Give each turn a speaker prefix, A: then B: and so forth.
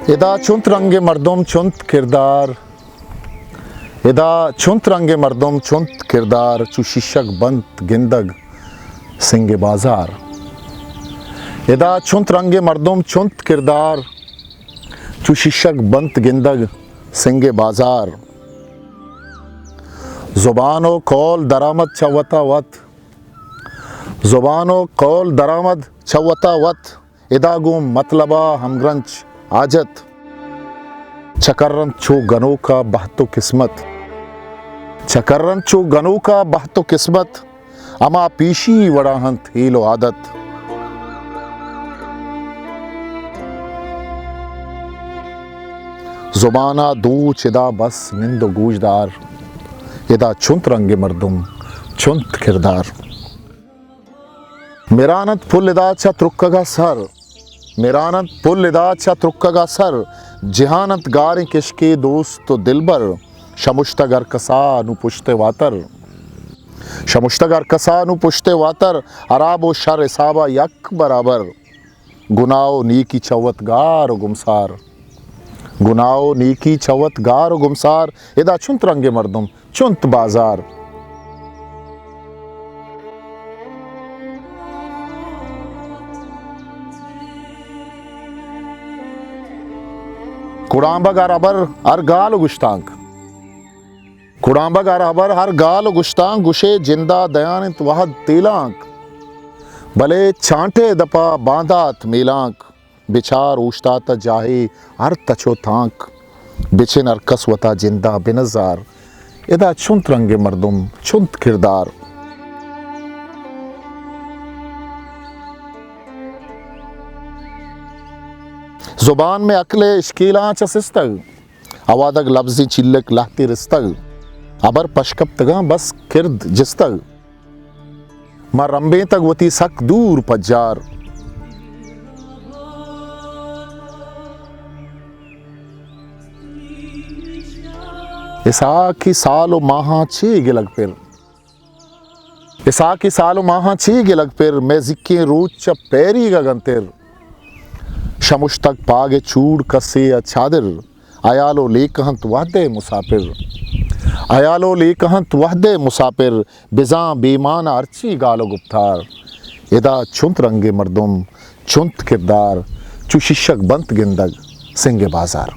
A: इदा चुंत रंगे मर्दम चुंत किरदार, इदा चुंत रंगे मर्दम चुंत किरदार, चु शीशक बंत गिंदग सिंगे बाजार। इदा चुंत रंगे मर्दम चुंत किरदार, चु शीशक बंत गिंदग सिंगे बाजार। ज़ुबानो कौल दरामद चवता वत, ज़ुबानो कौल दरामद चवता वत, इदा गुम मतलबा हमग्रंच आजत। चकर्रन चो गनों का बहतो किस्मत, चकर्रन चो गनों का बहतो किस्मत, अमा पीशी वड़ाहंत हीलो आदत। ज़ुबाना दू चिदा बस निंदो गूजदार, इदा चुंत रंगे मर्दुम चुंत किरदार। मिरानत पुल इदा चा त्रुक्कगा सर, मिरानत पुल इदा चा त्रुक्कगा सर, जिहानत गारे किशके दोस्त तो दिलबर, शमुश्तगर कसा नु पुश्ते वातर, शमुश्तगर कसा नु पुश्ते वातर, अराबो शर इसाबा यक बराबर, गुनाओ नीकी चवत गार गुमसार, गुनाओ नीकी चवत गार गुमसार, इदा चुंत रंगे मर्दुम चुंत बाजार। कुड़ांबग अरबर हर गाल गुश्तांक, कुड़ांबग अरबर हर गाल गुश्तांक, गुशे जिंदा दयानित वहद तेलांक, भले छांटे दपा बांधात मेलांक, बिचार उश्तात जाहे हर तछो थांक, बिचे नरकसवता जिंदा बेनजार, इदा चुंत रंगे मर्दुम चुंत किरदार। ज़ुबान में अकले इश्कीला चसिस्तग, अवादग लफ्ज़ी चिल्लक लाती रिस्तग, अबर पशकब तगा बस किर्द जिस्तग, मा रंबे तक वती सक दूर पज्जार। इसा की सालो माहा ची गिलग फिर, इसा की सालो माहा ची गिलग फिर, मैं जिक्के रोज च पैरी गगनतिर, शमुश्तक पागे चूड़ कसे अच्छादिर, अयालो लेकहंत वादे मुसाफिर, अयालो लेकहंत वादे मुसाफिर, बिजा बेमान अर्ची गालो गुप्तार, इदा चुंत रंगे मर्दुम चुंत किरदार, चु शीशक बंत गिंदग सिंगे बाजार।